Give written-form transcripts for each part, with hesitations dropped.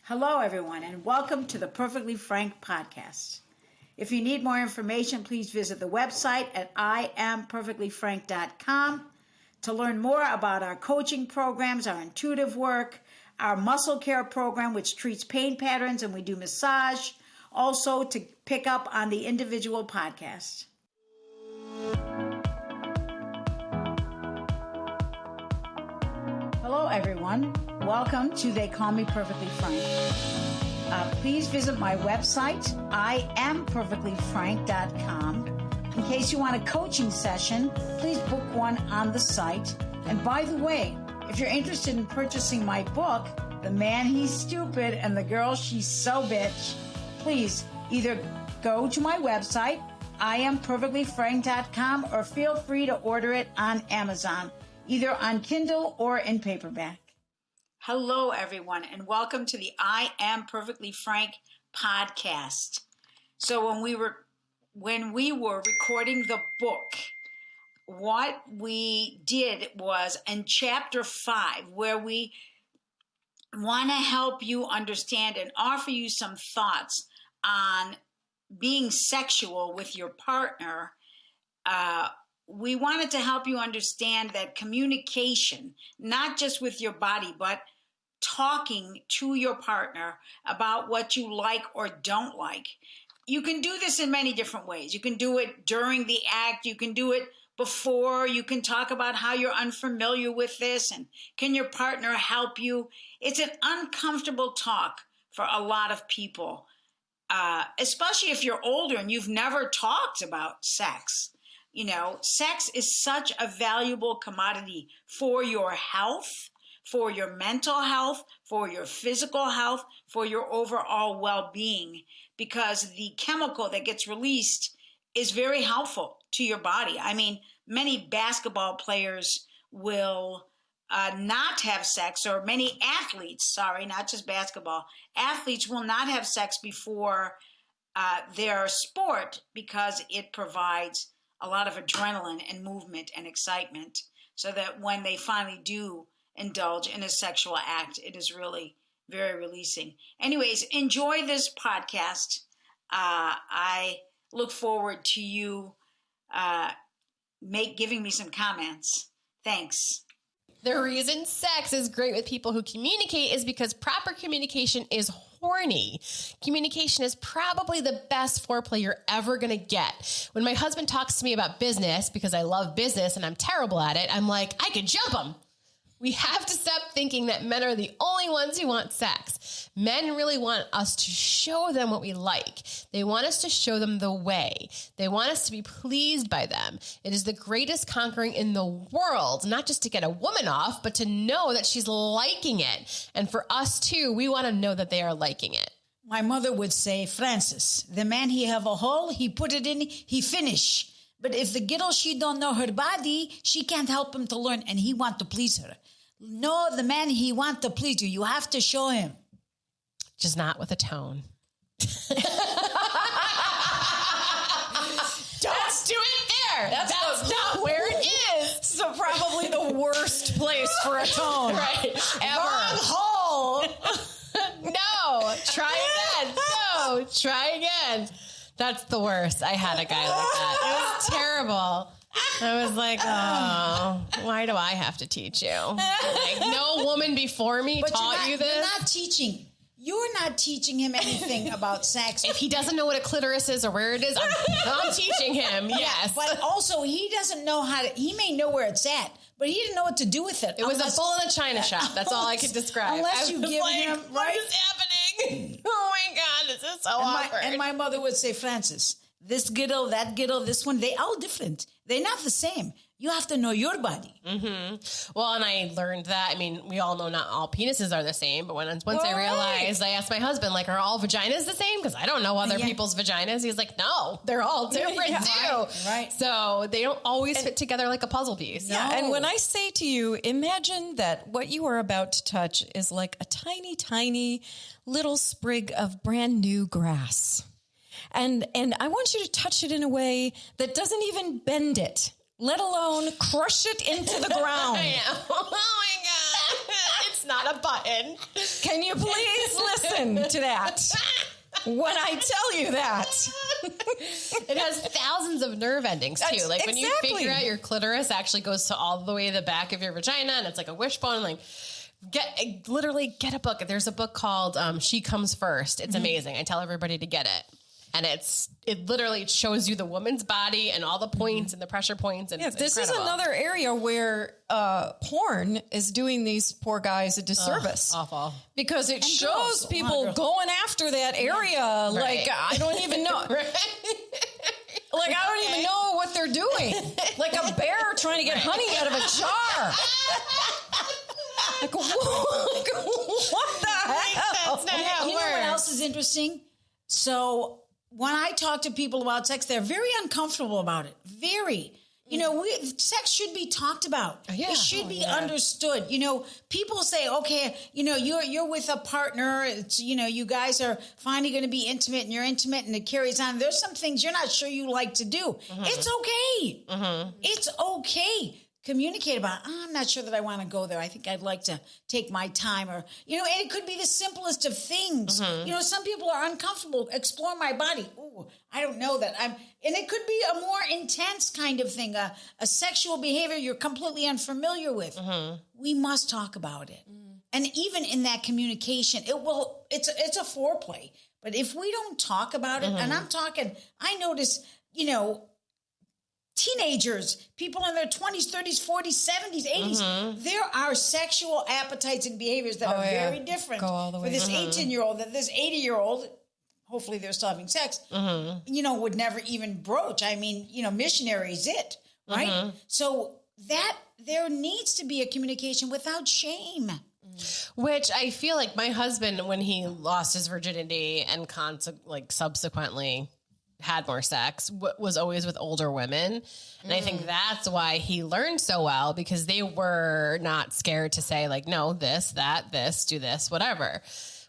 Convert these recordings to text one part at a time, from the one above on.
Hello, everyone, and welcome to the Perfectly Frank podcast. If you need more information, please visit the website at IamPerfectlyFrank.com to learn more about our coaching programs, our intuitive work, our muscle care program, which treats pain patterns, and we do massage. Also, to pick up on the individual podcast. Hello, everyone. Welcome to They Call Me Perfectly Frank. Please visit my website, IamPerfectlyFrank.com. In case you want a coaching session, please book one on the site. And by the way, if you're interested in purchasing my book, The Man He's Stupid and the Girl She's So Bitch, please either go to my website, IamPerfectlyFrank.com, or feel free to order it on Amazon, either on Kindle or in paperback. Hello, everyone, and welcome to the I Am Perfectly Frank podcast. So when we were recording the book, what we did was in chapter 5, where we want to help you understand and offer you some thoughts on being sexual with your partner. We wanted to help you understand that communication, not just with your body, but talking to your partner about what you like or don't like. You can do this in many different ways. You can do it during the act. You can do it before. You can talk about how you're unfamiliar with this and can your partner help you. It's an uncomfortable talk for a lot of people, especially if you're older and you've never talked about sex. You know, sex is such a valuable commodity for your health, for your mental health, for your physical health, for your overall well-being, because the chemical that gets released is very helpful to your body. I mean, many basketball players will not have sex, or many athletes, not just basketball, athletes will not have sex before their sport because it provides a lot of adrenaline and movement and excitement, so that when they finally do indulge in a sexual act, it is really very releasing. Anyways, enjoy this podcast. I look forward to you giving me some comments. Thanks. The reason sex is great with people who communicate is because proper communication is horny. Communication is probably the best foreplay you're ever going to get. When my husband talks to me about business, because I love business and I'm terrible at it, I'm like, I could jump him. We have to stop thinking that men are the only ones who want sex. Men really want us to show them what we like. They want us to show them the way. They want us to be pleased by them. It is the greatest conquering in the world, not just to get a woman off, but to know that she's liking it. And for us too, we want to know that they are liking it. My mother would say, Francis, the man he have a hole, he put it in, he finish. But if the girl, she don't know her body, she can't help him to learn, and he want to please her. No, the man, he want to please you. You have to show him. Just not with a tone. Don't do it there. That's not where it is. So probably the worst place for a tone. Right. Ever. Wrong hole. No. Try again. No. Try again. That's the worst. I had a guy like that. It was terrible. I was like, oh, why do I have to teach you? Like, no woman before me taught you this. You're not teaching. You're not teaching him anything about sex. If he doesn't know what a clitoris is or where it is, I'm teaching him. Yes. But also, he doesn't know he may know where it's at, but he didn't know what to do with it. It was a bull in a china shop. That's all I could describe. Unless you give him, right? What is happening? Oh my God, this is so awkward. And my mother would say, Francis, this giddle, that giddle, this one, they all different. They're not the same. You have to know your body. Mm-hmm. Well, and I learned that. I mean, we all know not all penises are the same, but once I realized, I asked my husband, like, are all vaginas the same? Because I don't know other people's vaginas. He's like, no, they're all different too. Right. So they don't always fit together like a puzzle piece. Yeah. And when I say to you, imagine that what you are about to touch is like a tiny, tiny little sprig of brand new grass. And I want you to touch it in a way that doesn't even bend it, let alone crush it into the ground. Oh my God. It's not a button. Can you please listen? listen to that when I tell you that. It has thousands of nerve endings too. Like when you figure out your clitoris actually goes to all the way to the back of your vagina, and it's like a wishbone. Like get a book. There's a book called She Comes First. It's amazing. I tell everybody to get it. And it literally shows you the woman's body and all the points and the pressure points. And this is another area where porn is doing these poor guys a disservice. Awful. Because it shows people going after that area. Right. Like, I don't even know. Like, I don't even know what they're doing. Like a bear trying to get honey out of a jar. Like, what the hell? That's not how it works. You know what else is interesting? So when I talk to people about sex, they're very uncomfortable about it. Very. You know, sex should be talked about. Yeah. It should be understood. You know, people say, okay, you know, you're with a partner. It's, you know, you guys are finally going to be intimate and you're intimate and it carries on. There's some things you're not sure you like to do. It's okay. It's okay. Communicate about, I'm not sure that I want to go there. I think I'd like to take my time, or, you know, and it could be the simplest of things. You know, some people are uncomfortable. Explore my body. Ooh, I don't know that and it could be a more intense kind of thing, a sexual behavior you're completely unfamiliar with. We must talk about it. And even in that communication, it's a foreplay. But if we don't talk about it, and I notice, you know, teenagers, people in their 20s, 30s, 40s, 70s, 80s, there are sexual appetites and behaviors that are very different for this 18-year-old, that this 80-year-old, hopefully they're still having sex, you know, would never even broach. I mean, you know, missionary is it, right? So that there needs to be a communication without shame. Which I feel like my husband, when he lost his virginity and subsequently had more sex, was always with older women. And I think that's why he learned so well, because they were not scared to say like, no, this, that, this, do this, whatever.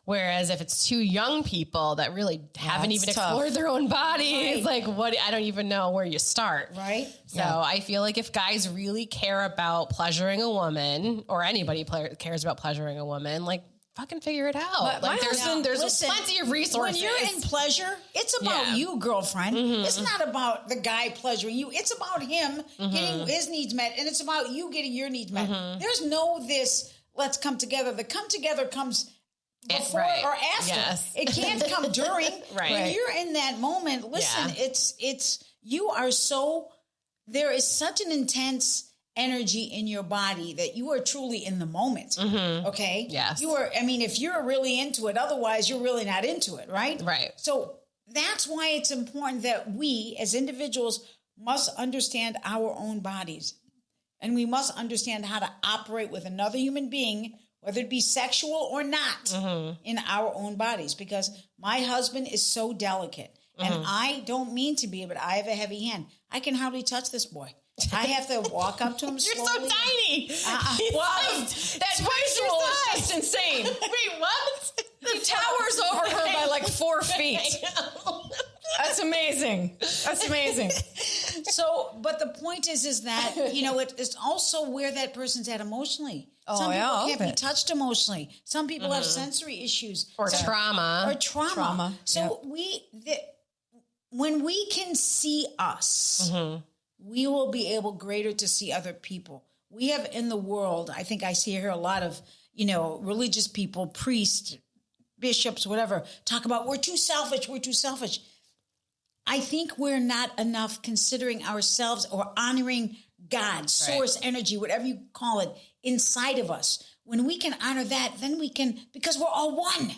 Whereas if it's two young people that really haven't even explored their own bodies, like I don't even know where you start. Right. So I feel like if guys really care about pleasuring a woman, or anybody cares about pleasuring a woman, like, fucking figure it out. Like there's plenty of resources. When you're in pleasure, it's about you, girlfriend. It's not about the guy pleasuring you. It's about him getting his needs met, and it's about you getting your needs met. There's no let's come together. The come together comes before or after. Yes. It can't come during. When you're in that moment, listen, it's you are there is such an intense energy in your body that you are truly in the moment. Okay. Yes. If you're really into it, otherwise you're really not into it. Right. Right. So that's why it's important that we as individuals must understand our own bodies, and we must understand how to operate with another human being, whether it be sexual or not, in our own bodies, because my husband is so delicate, and I don't mean to be, but I have a heavy hand. I can hardly touch this boy. I have to walk up to him slowly. You're so tiny. Wow. That visual is just insane. Wait, what? He towers over her by like 4 feet. That's amazing. That's amazing. So, but the point is that, you know, it's also where that person's at emotionally. Some people can't be touched emotionally. Some people have sensory issues. Or trauma. So when we can see us, we will be able greater to see other people. We have in the world, I think I see here a lot of, you know, religious people, priests, bishops, whatever, talk about we're too selfish. I think we're not enough considering ourselves or honoring God, source, energy, whatever you call it, inside of us. When we can honor that, then we can, because we're all one,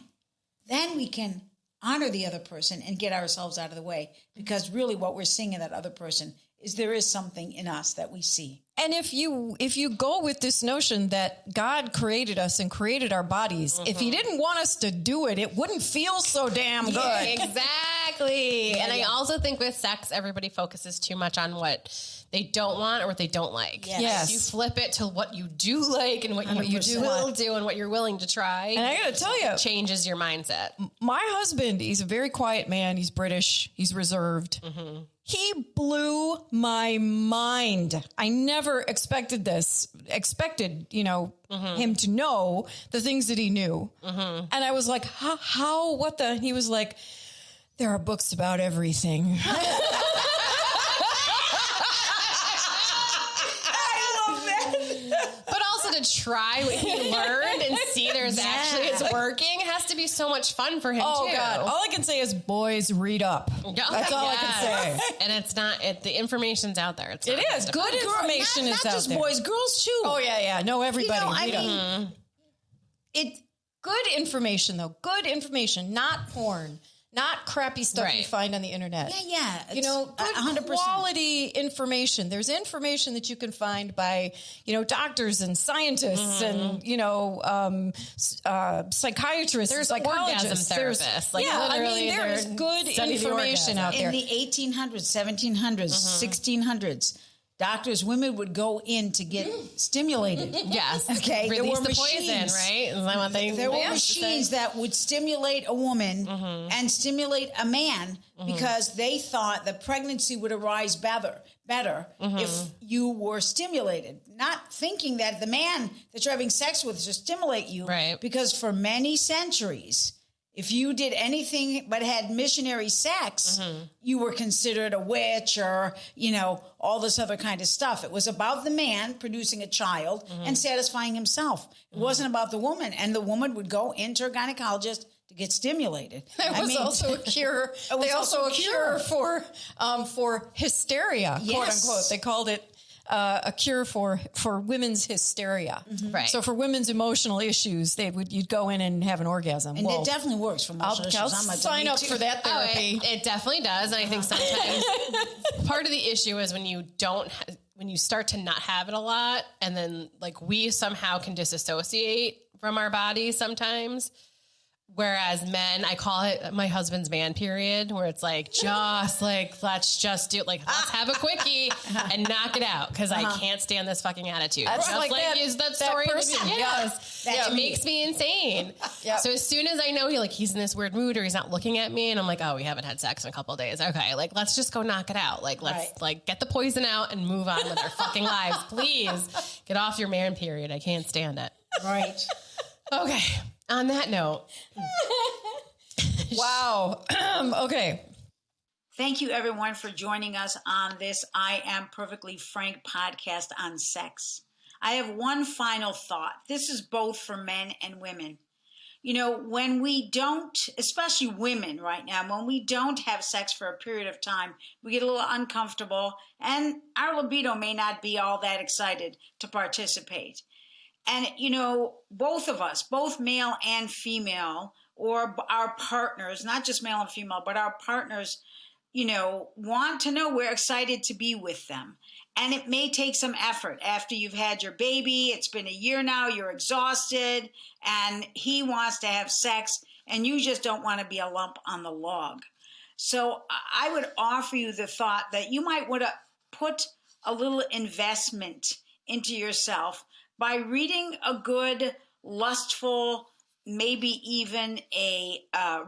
then we can honor the other person and get ourselves out of the way. Because really what we're seeing in that other person is there is something in us that we see. And if you go with this notion that God created us and created our bodies, if he didn't want us to do it, it wouldn't feel so damn good. Exactly. Exactly. And I also think with sex, everybody focuses too much on what they don't want or what they don't like. Yes. You flip it to what you do like and what you will do and what you're willing to try. And I got to tell you, it changes your mindset. my husband, he's a very quiet man. He's British. He's reserved. Mm-hmm. He blew my mind. I never expected this, him to know the things that he knew. Mm-hmm. And I was like, how, what the, he was like, there are books about everything. To try what he learned and see there's actually it's working has to be so much fun for him too. Oh God. All I can say is boys, read up. That's all I can say. And it's not, the information's out there. It is. Good information is out there. Not just boys, girls too. Oh yeah. No, everybody. It good information though. Good information, not porn. Not crappy stuff you find on the internet. Yeah. Good 100%. quality information. There's information that you can find by, doctors and scientists and, psychiatrists, there's psychologists. Orgasm therapists. There is good information out there. In the 1800s, 1700s, 1600s, doctors, women would go in to get stimulated. Yes. Okay. Release the poison, right? Is that what there were machines that would stimulate a woman and stimulate a man because they thought that pregnancy would arise better if you were stimulated. Not thinking that the man that you're having sex with should stimulate you. Right. Because for many centuries, if you did anything but had missionary sex, you were considered a witch or, all this other kind of stuff. It was about the man producing a child and satisfying himself. It wasn't about the woman. And the woman would go into a gynecologist to get stimulated. It was also a cure. They also a cure for hysteria, quote unquote. They called it a cure for women's hysteria. Right. So for women's emotional issues, you'd go in and have an orgasm. And it definitely works for emotional issues. I'll sign up for that therapy. It definitely does. And I think sometimes part of the issue is when you start to not have it a lot, and then we somehow can disassociate from our bodies sometimes. Whereas men, I call it my husband's man period, where it's let's just do let's have a quickie and knock it out because I can't stand this fucking attitude. That's just that story. Person. Yes, it makes me insane. Yep. So as soon as I know he's in this weird mood or he's not looking at me, and I'm like, oh, we haven't had sex in a couple of days. Okay, let's just go knock it out. Let's get the poison out and move on with our fucking lives. Please get off your man period. I can't stand it. Right. Okay. On that note. Wow. Okay. Thank you, everyone, for joining us on this I Am Perfectly Frank podcast on sex. I have one final thought. This is both for men and women. When we don't, especially women right now, when we don't have sex for a period of time, we get a little uncomfortable and our libido may not be all that excited to participate. And, both of us, both male and female, or our partners, not just male and female, but our partners, want to know we're excited to be with them. And it may take some effort after you've had your baby. It's been a year now. You're exhausted and he wants to have sex and you just don't want to be a lump on the log. So I would offer you the thought that you might want to put a little investment into yourself by reading a good, lustful, maybe even a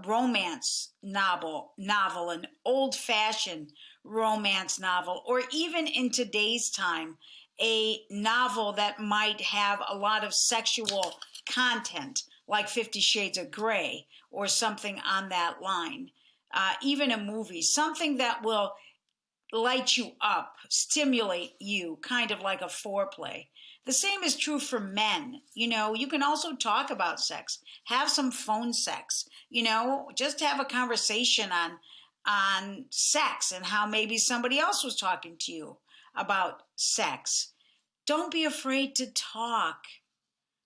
romance novel, an old-fashioned romance novel, or even in today's time, a novel that might have a lot of sexual content, like 50 Shades of Grey, or something on that line. Even a movie, something that will light you up, stimulate you, kind of like a foreplay. The same is true for men. You can also talk about sex, have some phone sex, just have a conversation on sex and how maybe somebody else was talking to you about sex. Don't be afraid to talk.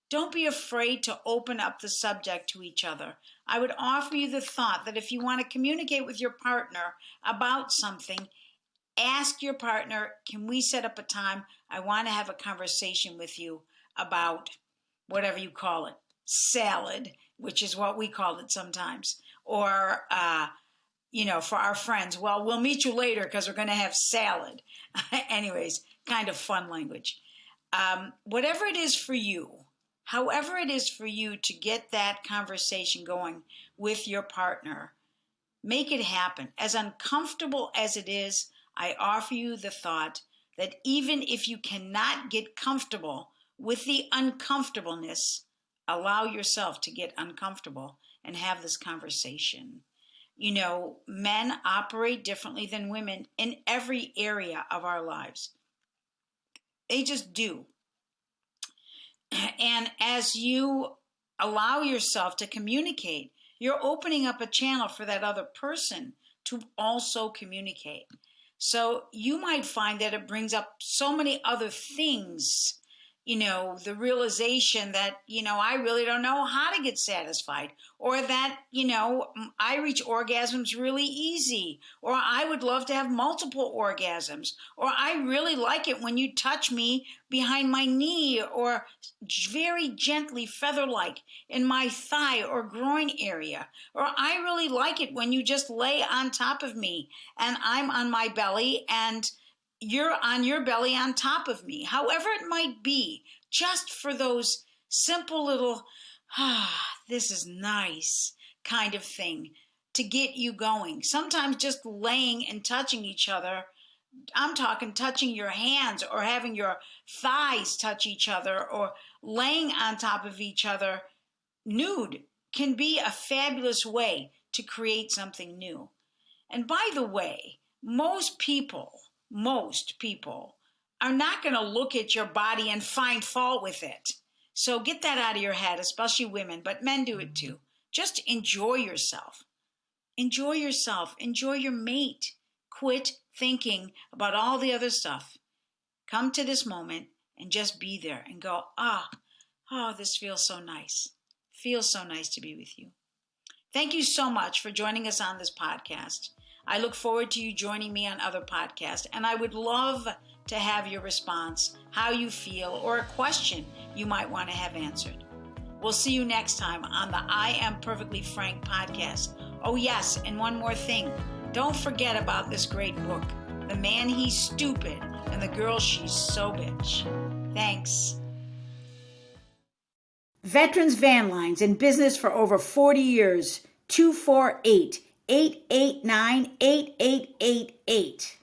Don't be afraid to open up the subject to each other. I would offer you the thought that if you want to communicate with your partner about something, ask your partner, can we set up a time? I want to have a conversation with you about whatever you call it, salad, which is what we call it sometimes, or, for our friends, well, we'll meet you later because we're going to have salad. Anyways, kind of fun language. Whatever it is for you, however it is for you to get that conversation going with your partner, make it happen. As uncomfortable as it is, I offer you the thought that even if you cannot get comfortable with the uncomfortableness, allow yourself to get uncomfortable and have this conversation. Men operate differently than women in every area of our lives. They just do. And as you allow yourself to communicate, you're opening up a channel for that other person to also communicate. So you might find that it brings up so many other things, the realization that, I really don't know how to get satisfied, or that, I reach orgasms really easy, or I would love to have multiple orgasms, or I really like it when you touch me behind my knee, or very gently feather-like in my thigh or groin area, or I really like it when you just lay on top of me and I'm on my belly and you're on your belly on top of me. However it might be, just for those simple little, this is nice kind of thing to get you going. Sometimes just laying and touching each other, I'm talking touching your hands or having your thighs touch each other or laying on top of each other nude, can be a fabulous way to create something new. And by the way, most people are not going to look at your body and find fault with it. So get that out of your head, especially women, but men do it too. Just enjoy yourself. Enjoy yourself. Enjoy your mate. Quit thinking about all the other stuff. Come to this moment and just be there and go, this feels so nice. Feels so nice to be with you. Thank you so much for joining us on this podcast. I look forward to you joining me on other podcasts, and I would love to have your response, how you feel, or a question you might want to have answered. We'll see you next time on the I Am Perfectly Frank podcast. Oh yes, and one more thing. Don't forget about this great book, The Man He's Stupid and the Girl She's So Bitch. Thanks. Veterans Van Lines, in business for over 40 years. 248-889-8888.